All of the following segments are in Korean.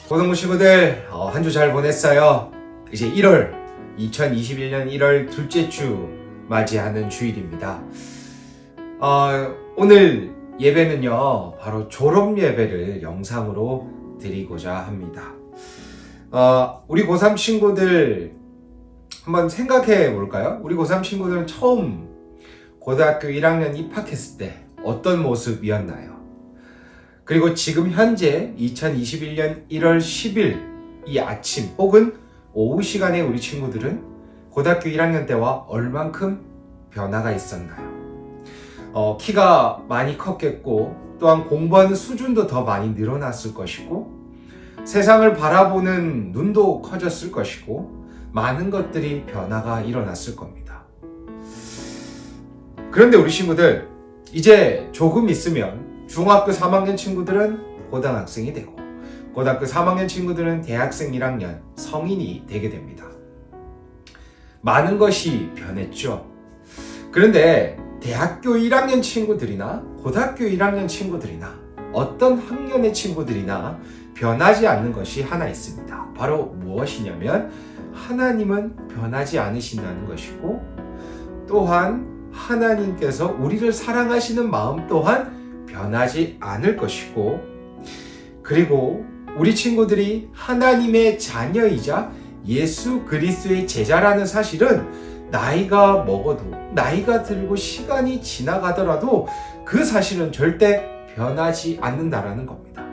고등부 친구들 한 주 잘 보냈어요? 이제 2021년 1월 둘째 주 맞이하는 주일입니다. 오늘 예배는요, 바로 졸업 예배를 영상으로 드리고자 합니다. 우리 고3 친구들 한번 생각해 볼까요? 우리 고3 친구들은 처음 고등학교 1학년 입학했을 때 어떤 모습이었나요? 그리고 지금 현재 2021년 1월 10일 이 아침 혹은 오후 시간에 우리 친구들은 고등학교 1학년 때와 얼만큼 변화가 있었나요? 키가 많이 컸겠고, 또한 공부하는 수준도 더 많이 늘어났을 것이고, 세상을 바라보는 눈도 커졌을 것이고, 많은 것들이 변화가 일어났을 겁니다. 그런데 우리 친구들, 이제 조금 있으면 중학교 3학년 친구들은 고등학생이 되고, 고등학교 3학년 친구들은 대학생 1학년 성인이 되게 됩니다. 많은 것이 변했죠. 그런데 대학교 1학년 친구들이나 고등학교 1학년 친구들이나 어떤 학년의 친구들이나 변하지 않는 것이 하나 있습니다. 바로 무엇이냐면, 하나님은 변하지 않으신다는 것이고, 또한 하나님께서 우리를 사랑하시는 마음 또한 변하지 않을 것이고, 그리고 우리 친구들이 하나님의 자녀이자 예수 그리스도의 제자라는 사실은 나이가 먹어도, 나이가 들고 시간이 지나가더라도 그 사실은 절대 변하지 않는다라는 겁니다.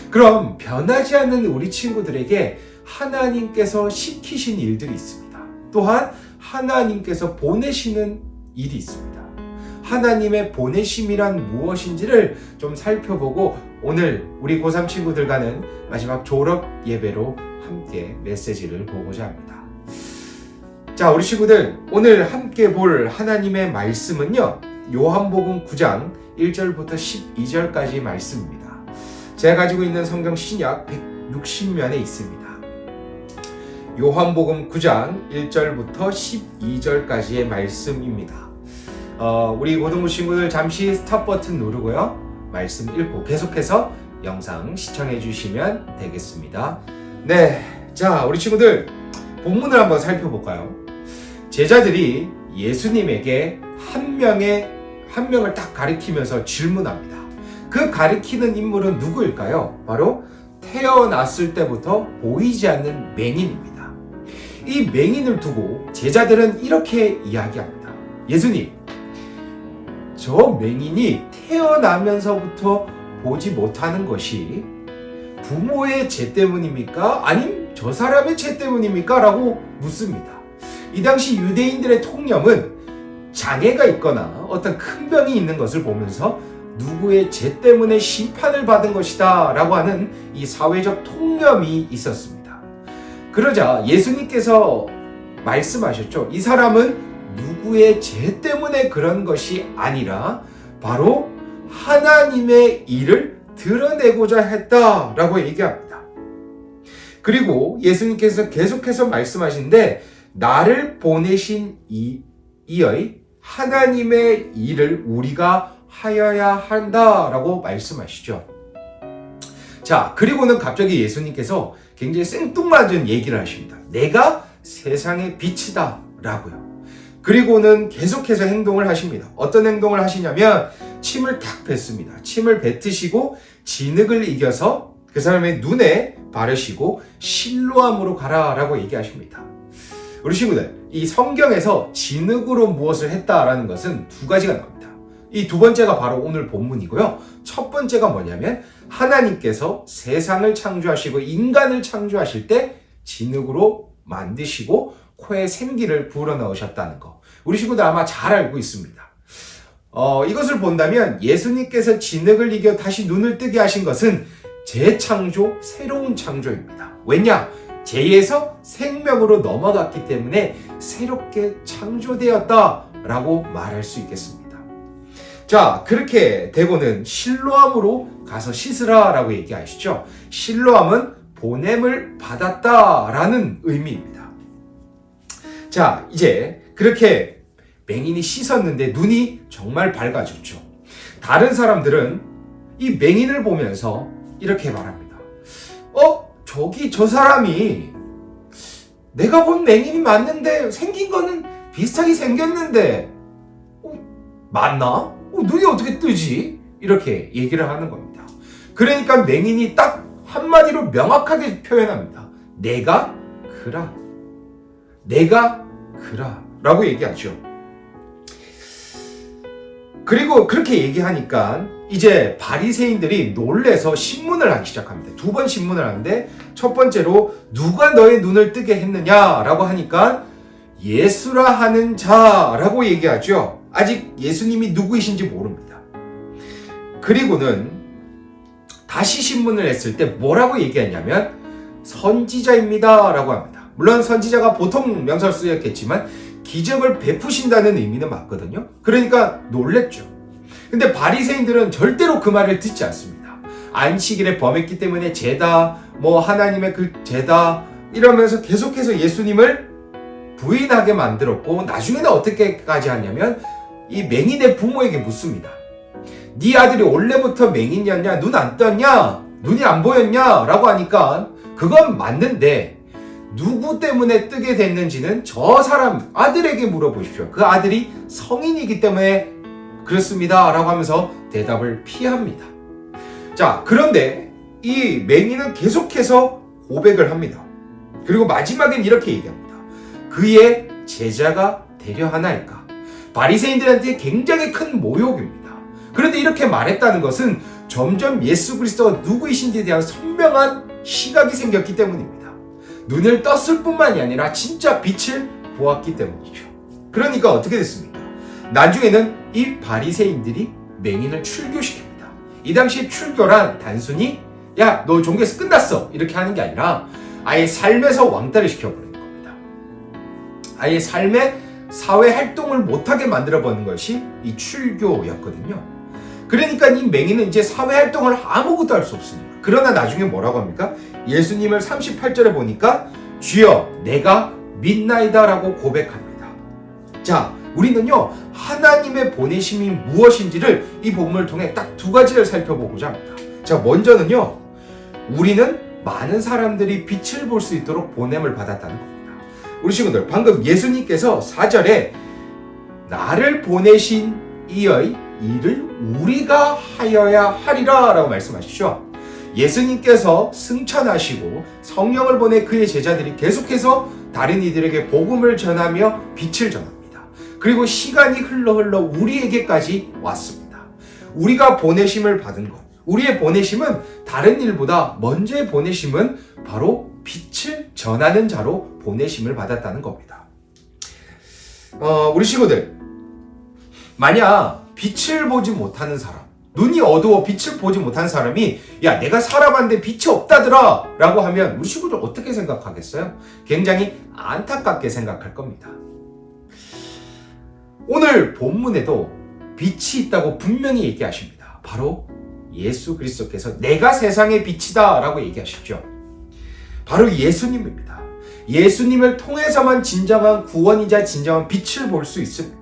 그럼 변하지 않는 우리 친구들에게 하나님께서 시키신 일들이 있습니다. 또한 하나님께서 보내시는 일이 있습니다. 하나님의 보내심이란 무엇인지를 좀 살펴보고, 오늘 우리 고3 친구들과는 마지막 졸업 예배로 함께 메시지를 보고자 합니다. 자, 우리 친구들, 오늘 함께 볼 하나님의 말씀은요, 요한복음 9장 1절부터 12절까지 말씀입니다. 제가 가지고 있는 성경 신약 160면에 있습니다. 요한복음 9장 1절부터 12절까지의 말씀입니다. 우리 고등부 친구들 잠시 스탑 버튼 누르고요, 말씀 읽고 계속해서 영상 시청해 주시면 되겠습니다. 네, 자, 우리 친구들 본문을 한번 살펴볼까요? 제자들이 예수님에게 한 명을 딱 가리키면서 질문합니다. 그 가리키는 인물은 누구일까요? 바로 태어났을 때부터 보이지 않는 맹인입니다. 이 맹인을 두고 제자들은 이렇게 이야기합니다. 예수님, 저 맹인이 태어나면서부터 보지 못하는 것이 부모의 죄 때문입니까? 아님 저 사람의 죄 때문입니까? 라고 묻습니다. 이 당시 유대인들의 통념은 장애가 있거나 어떤 큰 병이 있는 것을 보면서 누구의 죄 때문에 심판을 받은 것이다 라고 하는 이 사회적 통념이 있었습니다. 그러자 예수님께서 말씀하셨죠. 이 사람은 누구의 죄 때문에 그런 것이 아니라 바로 하나님의 일을 드러내고자 했다라고 얘기합니다. 그리고 예수님께서 계속해서 말씀하시는데, 나를 보내신 이의 하나님의 일을 우리가 하여야 한다라고 말씀하시죠. 자, 그리고는 갑자기 예수님께서 굉장히 생뚱맞은 얘기를 하십니다. 내가 세상의 빛이다 라고요. 그리고는 계속해서 행동을 하십니다. 어떤 행동을 하시냐면 침을 탁 뱉습니다. 침을 뱉으시고 진흙을 이겨서 그 사람의 눈에 바르시고 실로암으로 가라라고 얘기하십니다. 우리 친구들, 이 성경에서 진흙으로 무엇을 했다라는 것은 두 가지가 나옵니다. 이 두 번째가 바로 오늘 본문이고요. 첫 번째가 뭐냐면 하나님께서 세상을 창조하시고 인간을 창조하실 때 진흙으로 만드시고 코에 생기를 불어넣으셨다는 거, 우리 친구들 아마 잘 알고 있습니다. 이것을 본다면 예수님께서 진흙을 이겨 다시 눈을 뜨게 하신 것은 재창조, 새로운 창조입니다. 왜냐? 죄에서 생명으로 넘어갔기 때문에 새롭게 창조되었다라고 말할 수 있겠습니다. 자, 그렇게 되고는 실로암으로 가서 씻으라라고 얘기하시죠. 실로암은 보냄을 받았다라는 의미입니다. 자, 이제 그렇게 맹인이 씻었는데 눈이 정말 밝아졌죠. 다른 사람들은 이 맹인을 보면서 이렇게 말합니다. 저기 저 사람이 내가 본 맹인이 맞는데 생긴 거는 비슷하게 생겼는데 맞나? 눈이 어떻게 뜨지? 이렇게 얘기를 하는 겁니다. 그러니까 맹인이 딱 한마디로 명확하게 표현합니다. 내가 그라. 내가 그라. 라고 얘기하죠. 그리고 그렇게 얘기하니까 이제 바리새인들이 놀래서 신문을 하기 시작합니다. 두 번 신문을 하는데 첫 번째로 누가 너의 눈을 뜨게 했느냐라고 하니까 예수라 하는 자라고 얘기하죠. 아직 예수님이 누구이신지 모릅니다. 그리고는 다시 신문을 했을 때 뭐라고 얘기했냐면 선지자입니다 라고 합니다. 물론 선지자가 보통 명사로 쓰였겠지만 기적을 베푸신다는 의미는 맞거든요. 그러니까 놀랬죠. 근데 바리새인들은 절대로 그 말을 듣지 않습니다. 안식일에 범했기 때문에 죄다, 하나님의 그 죄다 이러면서 계속해서 예수님을 부인하게 만들었고 나중에는 어떻게까지 하냐면 이 맹인의 부모에게 묻습니다. 네 아들이 원래부터 맹인이었냐? 눈 안 떴냐? 눈이 안 보였냐? 라고 하니까 그건 맞는데 누구 때문에 뜨게 됐는지는 저 사람 아들에게 물어보십시오. 그 아들이 성인이기 때문에 그렇습니다 라고 하면서 대답을 피합니다. 자, 그런데 이 맹인은 계속해서 고백을 합니다. 그리고 마지막엔 이렇게 얘기합니다. 그의 제자가 되려 하나이까? 바리새인들한테 굉장히 큰 모욕입니다. 그런데 이렇게 말했다는 것은 점점 예수 그리스도가 누구이신지에 대한 선명한 시각이 생겼기 때문입니다. 눈을 떴을 뿐만이 아니라 진짜 빛을 보았기 때문이죠. 그러니까 어떻게 됐습니까? 나중에는 이 바리새인들이 맹인을 출교시킵니다. 이 당시 출교란 단순히 야, 너 종교에서 끝났어 이렇게 하는 게 아니라 아예 삶에서 왕따를 시켜버리는 겁니다. 아예 삶의 사회 활동을 못하게 만들어버리는 것이 이 출교였거든요. 그러니까 이 맹인은 이제 사회 활동을 아무것도 할 수 없습니다. 그러나 나중에 뭐라고 합니까? 예수님을 38절에 보니까 주여 내가 믿나이다 라고 고백합니다. 자, 우리는요 하나님의 보내심이 무엇인지를 이 본문을 통해 딱 두 가지를 살펴보고자 합니다. 자, 먼저는요 우리는 많은 사람들이 빛을 볼 수 있도록 보냄을 받았다는 겁니다. 우리 친구들, 방금 예수님께서 4절에 나를 보내신 이의 일을 우리가 하여야 하리라 라고 말씀하시죠. 예수님께서 승천하시고 성령을 보내 그의 제자들이 계속해서 다른 이들에게 복음을 전하며 빛을 전합니다. 그리고 시간이 흘러 우리에게까지 왔습니다. 우리가 보내심을 받은 것, 우리의 보내심은 다른 일보다 먼저의 보내심은 바로 빛을 전하는 자로 보내심을 받았다는 겁니다. 우리 친구들, 만약 빛을 보지 못하는 사람, 눈이 어두워 빛을 보지 못한 사람이 야 내가 살아봤는데 빛이 없다더라 라고 하면 우리 친구들 어떻게 생각하겠어요? 굉장히 안타깝게 생각할 겁니다. 오늘 본문에도 빛이 있다고 분명히 얘기하십니다. 바로 예수 그리스도께서 내가 세상의 빛이다 라고 얘기하시죠. 바로 예수님입니다. 예수님을 통해서만 진정한 구원이자 진정한 빛을 볼 수 있습니다.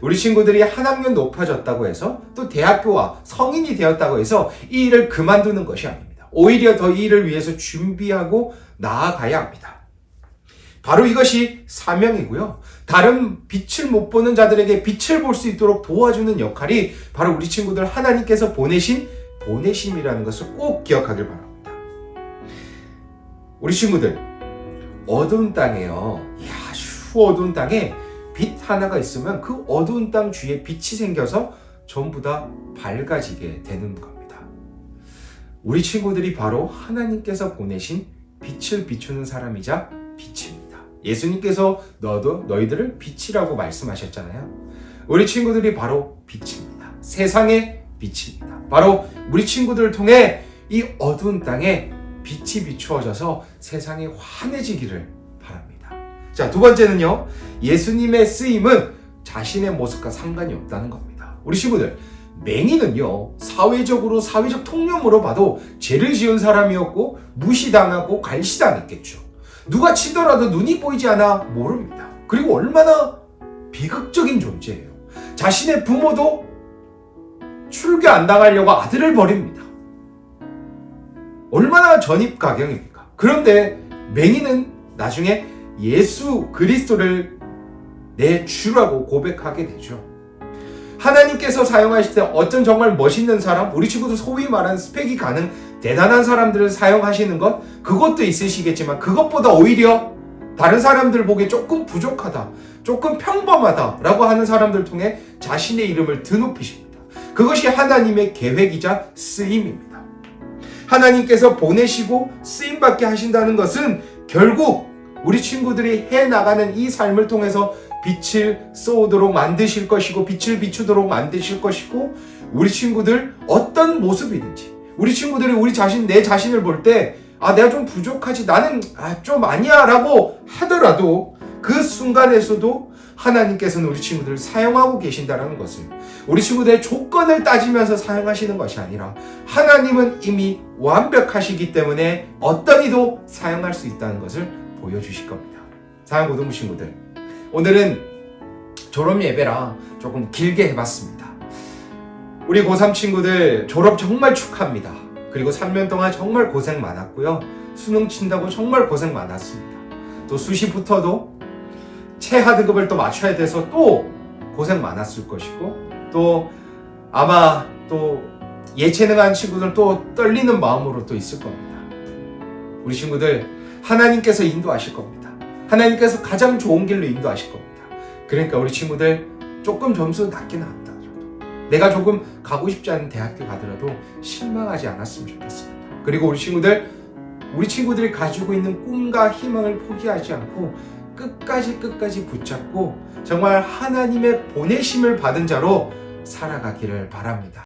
우리 친구들이 한 학년 높아졌다고 해서 또 대학교와 성인이 되었다고 해서 이 일을 그만두는 것이 아닙니다. 오히려 더 이 일을 위해서 준비하고 나아가야 합니다. 바로 이것이 사명이고요. 다른 빛을 못 보는 자들에게 빛을 볼 수 있도록 도와주는 역할이 바로 우리 친구들 하나님께서 보내신 보내심이라는 것을 꼭 기억하길 바랍니다. 우리 친구들, 어두운 땅에요. 아주 어두운 땅에 빛 하나가 있으면 그 어두운 땅 주위에 빛이 생겨서 전부 다 밝아지게 되는 겁니다. 우리 친구들이 바로 하나님께서 보내신 빛을 비추는 사람이자 빛입니다. 예수님께서 너희들을 빛이라고 말씀하셨잖아요. 우리 친구들이 바로 빛입니다. 세상의 빛입니다. 바로 우리 친구들을 통해 이 어두운 땅에 빛이 비추어져서 세상이 환해지기를 바랍니다. 자, 두 번째는요, 예수님의 쓰임은 자신의 모습과 상관이 없다는 겁니다. 우리 친구들, 맹인은요 사회적 통념으로 봐도 죄를 지은 사람이었고 무시당하고 갈시당했겠죠. 누가 치더라도 눈이 보이지 않아 모릅니다. 그리고 얼마나 비극적인 존재예요. 자신의 부모도 출교 안 당하려고 아들을 버립니다. 얼마나 전입가경입니까? 그런데 맹인은 나중에 예수 그리스도를 내 주라고 고백하게 되죠. 하나님께서 사용하실 때 어떤 정말 멋있는 사람, 우리 친구들 소위 말하는 스펙이 가는 대단한 사람들을 사용하시는 것, 그것도 있으시겠지만 그것보다 오히려 다른 사람들 보기에 조금 부족하다, 조금 평범하다라고 하는 사람들 통해 자신의 이름을 드높이십니다. 그것이 하나님의 계획이자 쓰임입니다. 하나님께서 보내시고 쓰임받게 하신다는 것은 결국 우리 친구들이 해나가는 이 삶을 통해서 빛을 쏘도록 만드실 것이고 빛을 비추도록 만드실 것이고 우리 친구들 어떤 모습이든지 우리 친구들이 내 자신을 볼 때 내가 좀 부족하지 나는 좀 아니야 라고 하더라도 그 순간에서도 하나님께서는 우리 친구들을 사용하고 계신다는 것을 우리 친구들의 조건을 따지면서 사용하시는 것이 아니라 하나님은 이미 완벽하시기 때문에 어떤 이도 사용할 수 있다는 것을 보여주실 겁니다. 사랑하는 고등부 친구들, 오늘은 졸업 예배라 조금 길게 해봤습니다. 우리 고3 친구들 졸업 정말 축하합니다. 그리고 3년 동안 정말 고생 많았고요. 수능 친다고 정말 고생 많았습니다. 또 수시부터도 최하등급을 또 맞춰야 돼서 또 고생 많았을 것이고 또 아마 또 예체능한 친구들 또 떨리는 마음으로 또 있을 겁니다. 우리 친구들 하나님께서 인도하실 겁니다. 하나님께서 가장 좋은 길로 인도하실 겁니다. 그러니까 우리 친구들 조금 점수 낮게 나왔다 내가 조금 가고 싶지 않은 대학교 가더라도 실망하지 않았으면 좋겠습니다. 그리고 우리 친구들이 가지고 있는 꿈과 희망을 포기하지 않고 끝까지 붙잡고 정말 하나님의 보내심을 받은 자로 살아가기를 바랍니다.